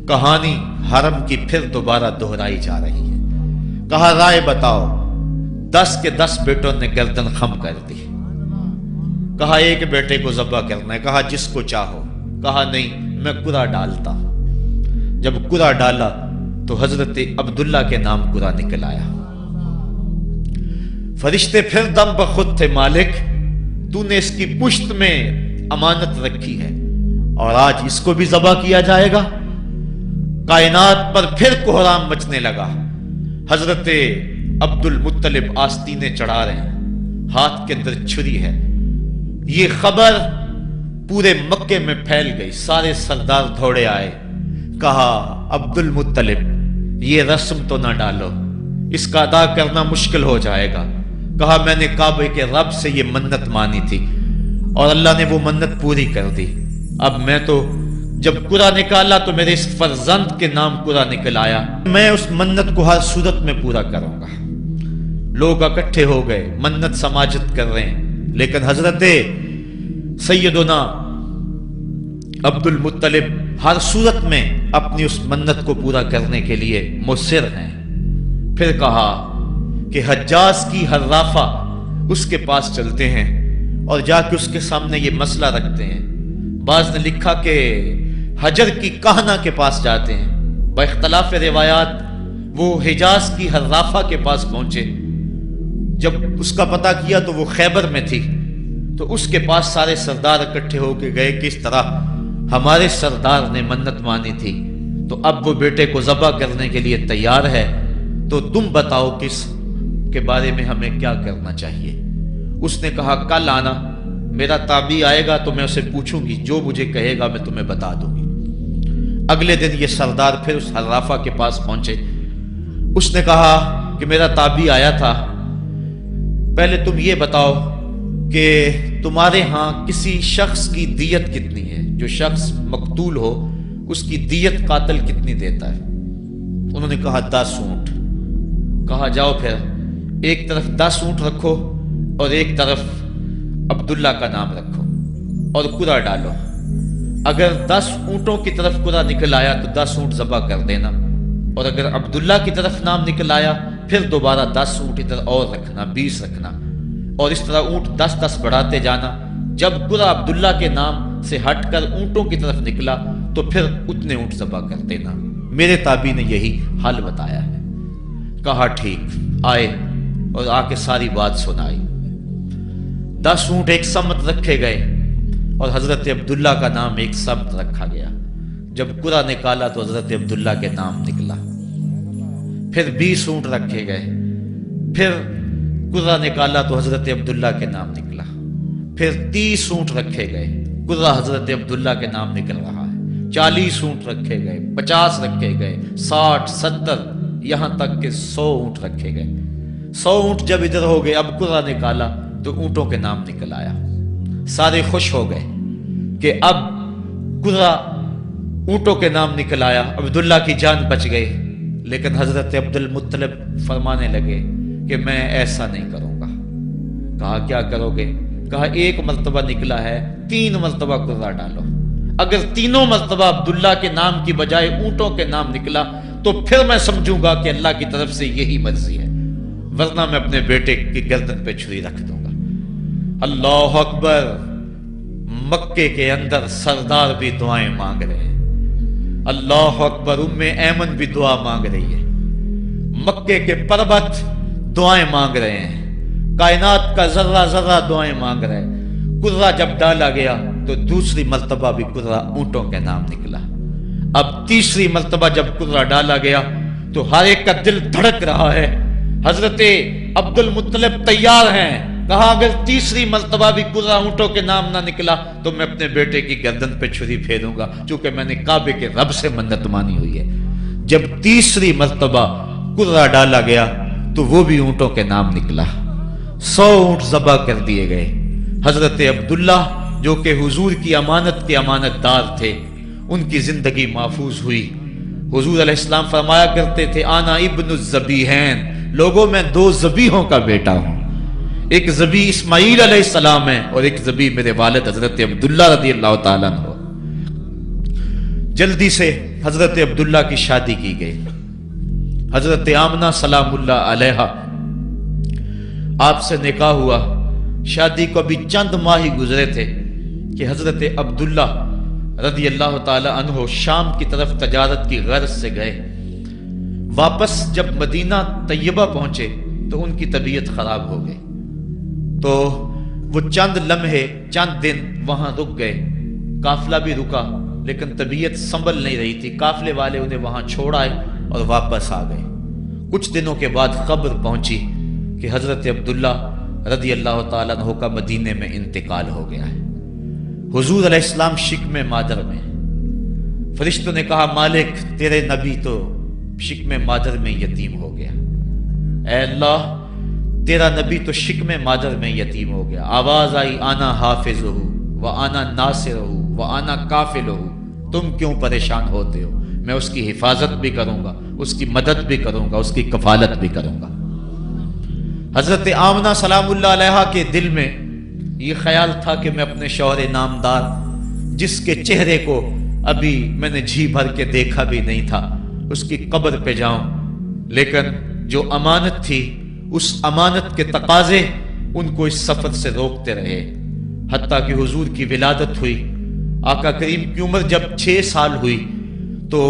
کہانی حرم کی پھر دوبارہ دہرائی جا رہی ہے۔ کہا رائے بتاؤ، 10 کے 10 بیٹوں نے گردن خم کر دی۔ کہا ایک بیٹے کو ذبح کرنا ہے، کہا جس کو چاہو۔ کہا نہیں، میں قرعہ ڈالتا۔ جب قرعہ ڈالا تو حضرت عبداللہ کے نام قرعہ نکل آیا۔ فرشتے پھر دم بخود تھے، مالک تو نے اس کی پشت میں امانت رکھی ہے اور آج اس کو بھی ذبح کیا جائے گا۔ کائنات پر پھر کوہرام مچنے لگا۔ حضرت عبد المطلب آستینے چڑھا رہے ہیں، ہاتھ کے اندر چھری ہے۔ یہ خبر پورے مکے میں پھیل گئی، سارے سردار دوڑے آئے۔ کہا عبد المطلب یہ رسم تو نہ ڈالو، اس کا ادا کرنا مشکل ہو جائے گا۔ کہا میں نے کعبے کے رب سے یہ منت مانی تھی اور اللہ نے وہ منت پوری کر دی۔ اب میں تو جب قرعہ نکالا تو میرے اس فرزند کے نام قرعہ نکل آیا، میں اس منت کو ہر صورت میں پورا کروں گا۔ لوگ اکٹھے ہو گئے، منت سماجت کر رہے ہیں، لیکن حضرت سیدنا عبد المطلب ہر صورت میں اپنی اس منت کو پورا کرنے کے لیے مصر ہیں۔ پھر کہا کہ حجاز کی حرافہ اس کے پاس چلتے ہیں اور جا کے اس کے سامنے یہ مسئلہ رکھتے ہیں۔ بعض نے لکھا کہ حجر کی کہنا کے پاس جاتے ہیں۔ با اختلاف روایات وہ حجاز کی حرافہ کے پاس پہنچے۔ جب اس کا پتہ کیا تو وہ خیبر میں تھی، تو اس کے پاس سارے سردار اکٹھے ہو کے گئے کہ اس طرح ہمارے سردار نے منت مانی تھی، تو اب وہ بیٹے کو ذبح کرنے کے لیے تیار ہے، تو تم بتاؤ کس کے بارے میں ہمیں کیا کرنا چاہیے۔ اس نے کہا کل آنا، میرا تابعی آئے گا تو میں اسے پوچھوں گی، جو مجھے کہے گا میں تمہیں بتا دوں گی۔ اگلے دن یہ سردار پھر اس حرافہ کے پاس پہنچے۔ اس نے کہا کہ میرا تابعی آیا تھا، پہلے تم یہ بتاؤ کہ تمہارے ہاں کسی شخص کی دیت کتنی ہے، جو شخص مقتول ہو اس کی دیت قاتل کتنی دیتا ہے۔ انہوں نے کہا 10 اونٹ۔ کہا جاؤ پھر ایک طرف 10 اونٹ رکھو اور ایک طرف عبداللہ کا نام رکھو اور قرعہ ڈالو۔ اگر 10 اونٹوں کی طرف قرعہ نکل آیا تو 10 اونٹ ذبح کر دینا، اور اگر عبداللہ کی طرف نام نکل آیا پھر دوبارہ 10 اونٹ ادھر اور رکھنا، 20 رکھنا، اور اس طرح اونٹ 10-10 بڑھاتے جانا۔ جب قرعہ عبداللہ کے نام سے ہٹ کر اونٹوں کی طرف نکلا تو پھر اتنے اونٹ ذبح کر دینا۔ میرے تابعی نے یہی حل بتایا ہے۔ کہا ٹھیک، آئے اور آ کے ساری بات سنائی۔ 10 اونٹ ایک سمت رکھے گئے اور حضرت عبداللہ کا نام ایک سمت رکھا گیا۔ جب قرعہ نکالا تو حضرت عبداللہ کے نام نکلا۔ پھر 20 اونٹ رکھے گئے، پھر قرعہ نکالا تو حضرت عبداللہ کے نام نکلا۔ پھر 30 اونٹ رکھے گئے، قرعہ حضرت عبداللہ کے نام نکل رہا ہے۔ 40 اونٹ رکھے گئے، 50 رکھے گئے، 60، 70، یہاں تک کہ 100 اونٹ رکھے گئے۔ 100 اونٹ جب ادھر ہو گئے، اب قرعہ نکالا تو اونٹوں کے نام نکل آیا۔ سارے خوش ہو گئے کہ اب قرعہ اونٹوں کے نام نکل آیا، عبداللہ کی جان بچ گئی۔ لیکن حضرت عبد المطلب فرمانے لگے کہ میں ایسا نہیں کروں گا۔ کہا کیا کرو گے؟ کہا ایک مرتبہ نکلا ہے، 3 مرتبہ قرعہ ڈالو۔ اگر تینوں مرتبہ عبداللہ کے نام کی بجائے اونٹوں کے نام نکلا تو پھر میں سمجھوں گا کہ اللہ کی طرف سے یہی مرضی ہے، ورنہ میں اپنے بیٹے کی گردن پہ چھری رکھ دوں گا۔ اللہ اکبر! مکے کے اندر سردار بھی دعائیں مانگ رہے ہیں۔ اللہ اکبر! ام ایمن بھی دعا مانگ رہی ہے، مکے کے پربت دعائیں مانگ رہے ہیں، کائنات کا ذرہ ذرہ دعائیں مانگ رہے ہیں۔ قرعہ جب ڈالا گیا تو دوسری مرتبہ بھی قرعہ اونٹوں کے نام نکلا۔ اب تیسری مرتبہ جب قرعہ ڈالا گیا تو ہر ایک کا دل دھڑک رہا ہے۔ حضرت عبد المطلب تیار ہیں۔ کہا اگر تیسری مرتبہ بھی قرعہ اونٹوں کے نام نہ نکلا تو میں اپنے بیٹے کی گردن پہ چھری پھیروں گا، چونکہ میں نے کعبے کے رب سے منت مانی ہوئی ہے۔ جب تیسری مرتبہ قرعہ ڈالا گیا تو وہ بھی اونٹوں کے نام نکلا۔ 100 اونٹ ذبح کر دیے گئے۔ حضرت عبداللہ جو کہ حضور کی امانت کے امانت دار تھے، ان کی زندگی محفوظ ہوئی۔ حضور علیہ السلام فرمایا کرتے تھے آنا ابن الذبیحین، لوگوں میں 2 ذبیحوں کا بیٹا ہوں، ایک ذبیح اسماعیل علیہ السلام ہے اور ایک ذبیح میرے والد حضرت عبداللہ رضی اللہ تعالیٰ عنہ۔ جلدی سے حضرت عبداللہ کی شادی کی گئی۔ حضرت آمنہ سلام اللہ علیہا آپ سے نکاح ہوا، شادی کو ابھی چند ماہ ہی گزرے تھے کہ حضرت عبداللہ رضی اللہ تعالی عنہ شام کی طرف تجارت کی غرض سے گئے۔ واپس جب مدینہ طیبہ پہنچے تو ان کی طبیعت خراب ہو گئی، تو وہ چند لمحے چند دن وہاں رک گئے، قافلہ بھی رکا لیکن طبیعت سنبھل نہیں رہی تھی، قافلے والے انہیں وہاں چھوڑ آئے اور واپس آ گئے۔ کچھ دنوں کے بعد خبر پہنچی کہ حضرت عبداللہ رضی اللہ تعالیٰ عنہ کا مدینے میں انتقال ہو گیا ہے۔ حضور علیہ السلام شکم مادر میں، فرشتوں نے کہا مالک تیرے نبی تو شکم مادر میں یتیم ہو گیا، اے اللہ تیرا نبی تو شکم مادر میں یتیم ہو گیا۔ آواز آئی آنا حافظہ و آنا ناصرہ و آنا کافلہ، تم کیوں پریشان ہوتے ہو، میں اس کی حفاظت بھی کروں گا، اس کی مدد بھی کروں گا، اس کی کفالت بھی کروں گا۔ حضرت آمنہ سلام اللہ علیہا کے دل میں یہ خیال تھا کہ میں اپنے شوہر نامدار جس کے چہرے کو ابھی میں نے جی بھر کے دیکھا بھی نہیں تھا اس کی قبر پہ جاؤں، لیکن جو امانت تھی اس امانت کے تقاضے ان کو اس سفر سے روکتے رہے، حتیٰ کہ حضور کی ولادت ہوئی۔ آقا کریم کی عمر جب 6 سال ہوئی تو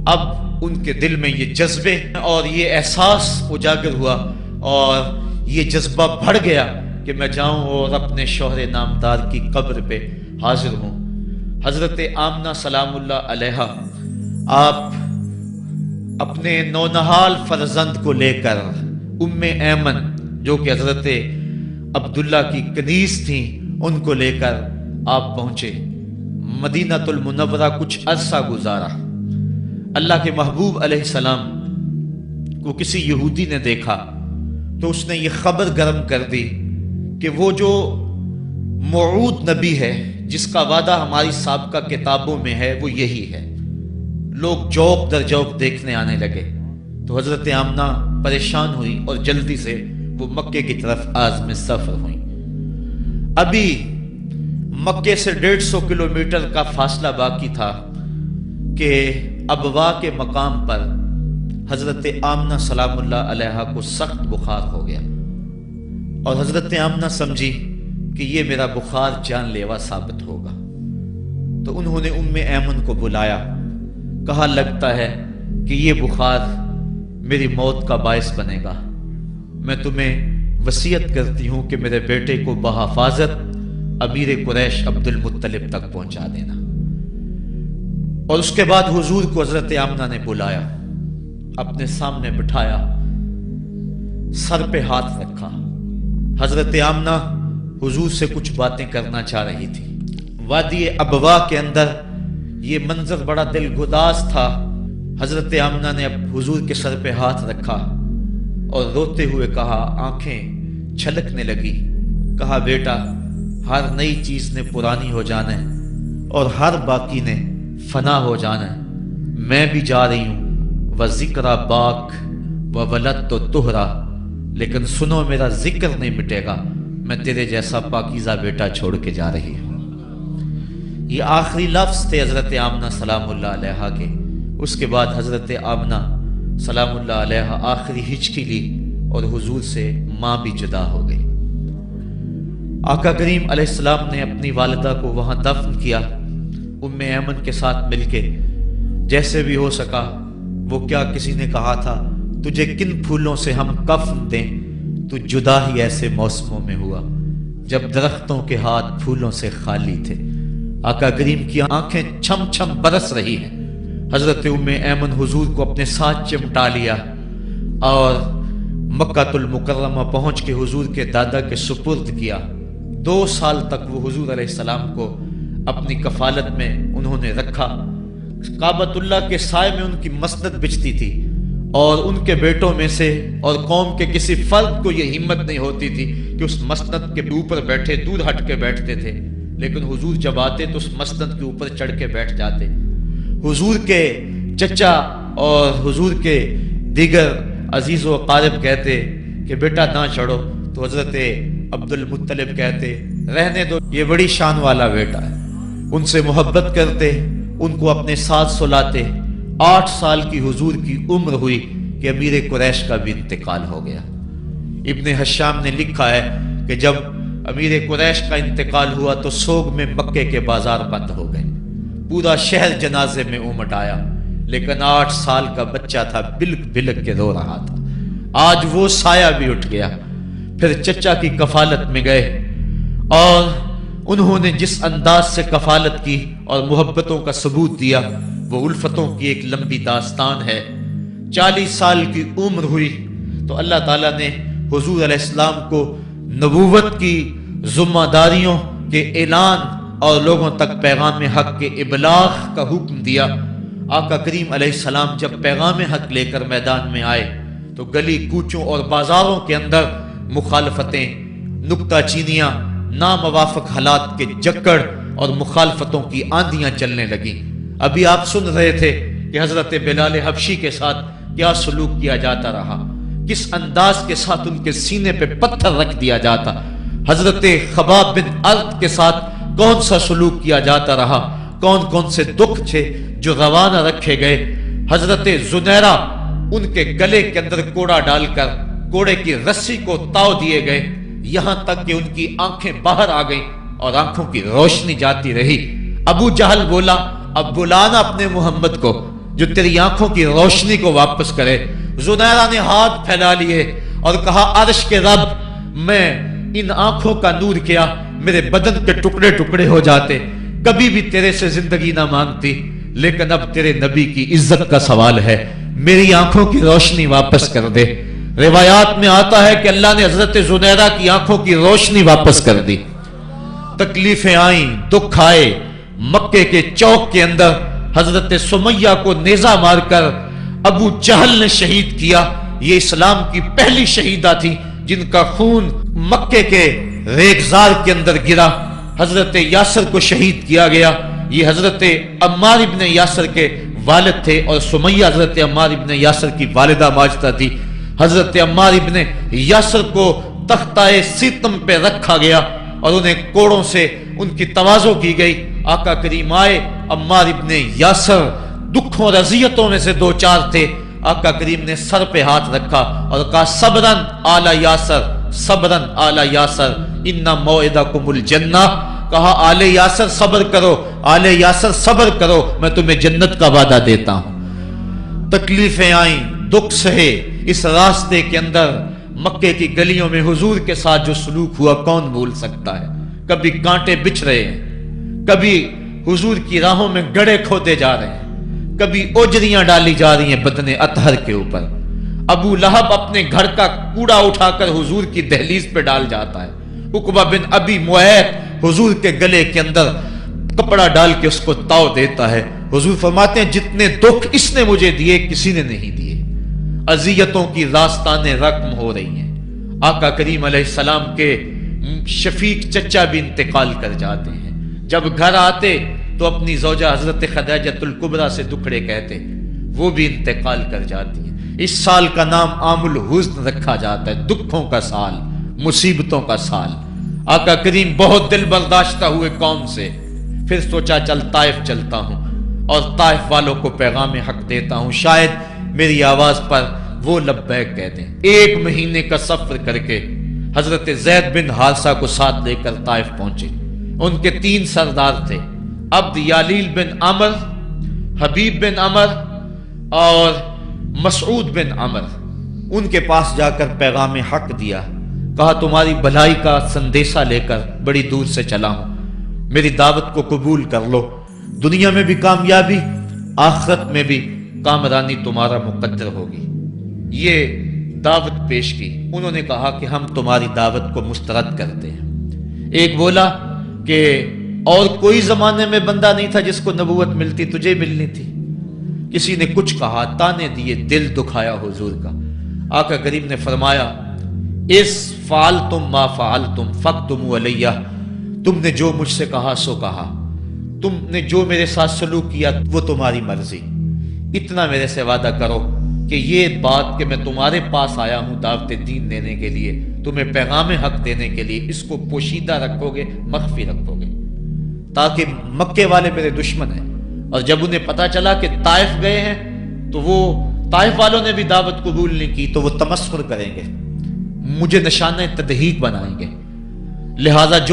اب ان کے دل میں یہ جذبے اور یہ احساس اجاگر ہوا اور یہ جذبہ بڑھ گیا کہ میں جاؤں اور اپنے شوہر نامدار کی قبر پہ حاضر ہوں۔ حضرت آمنہ سلام اللہ علیہا آپ اپنے نونہال فرزند کو لے کر ام ایمن جو کہ حضرت عبداللہ کی کنیز تھیں ان کو لے کر آپ پہنچے مدینہ المنورہ۔ کچھ عرصہ گزارا، اللہ کے محبوب علیہ السلام کو کسی یہودی نے دیکھا تو اس نے یہ خبر گرم کر دی کہ وہ جو موعود نبی ہے جس کا وعدہ ہماری سابقہ کتابوں میں ہے وہ یہی ہے۔ لوگ جوق در جوق دیکھنے آنے لگے تو حضرت آمنہ پریشان ہوئی اور جلدی سے وہ مکے کی طرف عازم سفر ہوئی۔ ابھی مکے سے 150 کلومیٹر کا فاصلہ باقی تھا کہ ابوا کے مقام پر حضرت آمنہ سلام اللہ علیہا کو سخت بخار ہو گیا اور حضرت آمنہ سمجھی کہ یہ میرا بخار جان لیوا ثابت ہوگا، تو انہوں نے ام ایمن کو بلایا، کہا لگتا ہے کہ یہ بخار میری موت کا باعث بنے گا، میں تمہیں وصیت کرتی ہوں کہ میرے بیٹے کو بحفاظت امیر قریش عبد المطلب تک پہنچا دینا۔ اور اس کے بعد حضور کو حضرت آمنہ نے بلایا، اپنے سامنے بٹھایا، سر پہ ہاتھ رکھا۔ حضرت آمنہ حضور سے کچھ باتیں کرنا چاہ رہی تھی۔ وادی ابوا کے اندر یہ منظر بڑا دلگداز تھا۔ حضرت آمنہ نے اب حضور کے سر پہ ہاتھ رکھا اور روتے ہوئے کہا، آنکھیں چھلکنے لگی، کہا بیٹا ہر نئی چیز نے پرانی ہو جانا ہے اور ہر باقی نے فنا ہو جانا ہے، میں بھی جا رہی ہوں وذکر باک وولدت طہرا، لیکن سنو میرا ذکر نہیں مٹے گا، میں تیرے جیسا پاکیزہ بیٹا چھوڑ کے جا رہی ہوں۔ یہ آخری لفظ تھے حضرت آمنہ سلام اللہ علیہا کے۔ اس کے بعد حضرت آمنہ سلام اللہ علیہا آخری ہچکی لی اور حضور سے ماں بھی جدا ہو گئی۔ آقا کریم علیہ السلام نے اپنی والدہ کو وہاں دفن کیا ام ایمن کے ساتھ مل کے، جیسے بھی ہو سکا۔ وہ کیا کسی نے کہا تھا تجھے کن پھولوں سے ہم کفن دیں، تو جدا ہی ایسے موسموں میں ہوا جب درختوں کے ہاتھ پھولوں سے خالی تھے۔ آقا کریم کی آنکھیں چھم چھم برس رہی ہیں۔ حضرت ام ایمن حضور کو اپنے ساتھ چمٹا لیا اور مکہ المکرمہ پہنچ کے حضور کے دادا کے سپرد کیا۔ 2 سال تک وہ حضور علیہ السلام کو اپنی کفالت میں انہوں نے رکھا۔ کعبۃ اللہ کے سائے میں ان کی مسند بچتی تھی اور ان کے بیٹوں میں سے اور قوم کے کسی فرد کو یہ ہمت نہیں ہوتی تھی کہ اس مسند کے اوپر بیٹھے، دور ہٹ کے بیٹھتے تھے، لیکن حضور جب آتے تو اس مسند کے اوپر چڑھ کے بیٹھ جاتے۔ حضور کے چچا اور حضور کے دیگر عزیز و اقارب کہتے کہ بیٹا نہ چڑھو، تو حضرت عبد المطلب کہتے رہنے دو، یہ بڑی شان والا بیٹا ہے۔ ان سے محبت کرتے، ان کو اپنے ساتھ سلاتے 8 سال کی حضور کی عمر ہوئی کہ امیر قریش کا بھی انتقال ہو گیا۔ ابن حشام نے لکھا ہے کہ جب امیر قریش کا انتقال ہوا تو سوگ میں مکے کے بازار بند ہو گئے، پورا شہر جنازے میں امٹ آیا، لیکن 8 سال کا بچہ تھا، بلک بلک کے رو رہا تھا۔ آج وہ سایہ بھی اٹھ گیا۔ پھر چچا کی کفالت میں گئے اور انہوں نے جس انداز سے کفالت کی اور محبتوں کا ثبوت دیا وہ الفتوں کی ایک لمبی داستان ہے۔ 40 سال کی عمر ہوئی تو اللہ تعالیٰ نے حضور علیہ السلام کو نبوت کی ذمہ داریوں کے اعلان اور لوگوں تک پیغام حق کے ابلاغ کا حکم دیا۔ آقا کریم علیہ السلام جب پیغام حق لے کر میدان میں آئے تو گلی کوچوں اور بازاروں کے اندر مخالفتیں، نکتہ چینیاں، ناموافق حالات کے جکڑ اور مخالفتوں کی آندیاں چلنے لگیں۔ ابھی آپ سن رہے تھے کہ حضرت بلال حبشی کے ساتھ کیا سلوک کیا جاتا رہا، کس انداز کے ساتھ ان کے سینے پہ پتھر رکھ دیا جاتا، حضرت خباب بن ارد کے ساتھ کون سا سلوک کیا جاتا رہا، کون کون سے دکھ تھے جو روانہ رکھے گئے۔ حضرت زنیرہ ان کے گلے کے اندر کوڑا ڈال کر کوڑے کی رسی کو تاؤ دیے گئے، یہاں تک کہ ان کی آنکھیں باہر آ گئیں اور آنکھوں کی روشنی جاتی رہی۔ ابو جہل بولا اب بلانا اپنے محمد کو جو تیری آنکھوں کی روشنی کو واپس کرے۔ زنیرہ نے ہاتھ پھیلا لیے اور کہا عرش کے رب، میں ان آنکھوں کا نور کیا میرے بدن کے ٹکڑے ٹکڑے ہو جاتے، کبھی بھی تیرے سے زندگی نہ مانگتی، لیکن اب تیرے نبی کی عزت کا سوال ہے، میری آنکھوں کی روشنی واپس کر دے۔ روایات میں آتا ہے کہ اللہ نے حضرت زنیرہ کی آنکھوں کی روشنی واپس کر دی۔ تکلیفیں آئیں، دکھ آئے، مکے کے چوک کے اندر حضرت سمیہ کو نیزہ مار کر ابو جہل نے شہید کیا۔ یہ اسلام کی پہلی شہیدہ تھی جن کا خون مکے کے ریگزار کے اندر گرا۔ حضرت یاسر کو شہید کیا گیا۔ یہ حضرت عمار ابن یاسر کے والد تھے اور سمیہ حضرت عمار ابن یاسر کی والدہ ماجدہ تھی۔ حضرت عمار ابن یاسر کو تختہ سیتم پہ رکھا گیا اور انہیں کوڑوں سے ان کی تواضع کی گئی۔ آقا کریم آئے، عمار ابن یاسر دکھوں اور اذیتوں میں سے دو چار تھے۔ آقا کریم نے سر پہ ہاتھ رکھا اور کہا صبرن آل یاسر، صبرن آل یاسر ان موعدکم الجنہ، کہا آل یاسر صبر کرو، آل یاسر صبر کرو، میں تمہیں جنت کا وعدہ دیتا ہوں۔ تکلیفیں آئیں، دکھ سہے، اس راستے کے اندر مکے کی گلیوں میں حضور کے ساتھ جو سلوک ہوا کون بھول سکتا ہے۔ کبھی کانٹے بچھ رہے ہیں، کبھی حضور کی راہوں میں گڑھے کھودے جا رہے ہیں، کبھی اوجریاں ڈالی جا رہی ہیں بدن اطہر کے اوپر۔ ابو لہب اپنے گھر کا کوڑا اٹھا کر حضور کی دہلیز پہ ڈال جاتا ہے۔ عقبہ بن ابی معیط حضور کے گلے کے اندر کپڑا ڈال کے اس کو تاؤ دیتا ہے۔ حضور فرماتے ہیں جتنے دکھ اس نے مجھے دیے کسی نے نہیں دیے۔ اذیتوں کی داستانیں رقم ہو رہی ہیں۔ آقا کریم علیہ السلام کے شفیق چچا بھی انتقال کر جاتے ہیں۔ جب گھر آتے تو اپنی زوجہ حضرت خدیجہ الکبریٰ سے دکھڑے کہتے، وہ بھی انتقال کر جاتی ہیں۔ اس سال کا نام عام الحزن رکھا جاتا ہے، دکھوں کا سال، مصیبتوں کا سال۔ آقا کریم بہت دل برداشتہ ہوئے قوم سے، پھر سوچا چل طائف چلتا ہوں اور طائف والوں کو پیغام حق دیتا ہوں، شاید میری آواز پر وہ لبیک کہہ دیں۔ 1 مہینے کا سفر کر کے حضرت زید بن حارثہ کو ساتھ لے کر طائف پہنچے۔ ان کے 3 سردار تھے، عبد یالیل بن عمر، حبیب بن عمر اور مسعود بن عمر۔ ان کے پاس جا کر پیغام حق دیا، کہا تمہاری بھلائی کا سندیسہ لے کر بڑی دور سے چلا ہوں، میری دعوت کو قبول کر لو، دنیا میں بھی کامیابی، آخرت میں بھی کامرانی تمہارا مقدر ہوگی۔ یہ دعوت پیش کی۔ انہوں نے کہا کہ ہم تمہاری دعوت کو مسترد کرتے ہیں۔ ایک بولا کہ اور کوئی زمانے میں بندہ نہیں تھا جس کو نبوت ملتی، تجھے ملنی تھی۔ کسی نے کچھ کہا، تانے دیے، دل دکھایا حضور کا۔ آقا کریم نے فرمایا اس فعلتم ما فعلتم فاکتموا علیہ، تم نے جو مجھ سے کہا سو کہا، تم نے جو میرے ساتھ سلوک کیا وہ تمہاری مرضی، اتنا میرے سے وعدہ کرو کہ یہ بات کہ میں تمہارے پاس آیا ہوں دعوت دین دینے کے لیے، تمہیں پیغام حق دینے کے لیے، اس کو پوشیدہ رکھو گے، مخفی رکھو گے، تاکہ مکے والے میرے دشمن ہیں، اور جب انہیں پتا چلا کہ طائف گئے ہیں تو وہ طائف والوں نے بھی دعوت قبول نہیں کی تو وہ تمسخر کریں گے، مجھے نشانہ تدہیک بنائیں گے، لہذا جو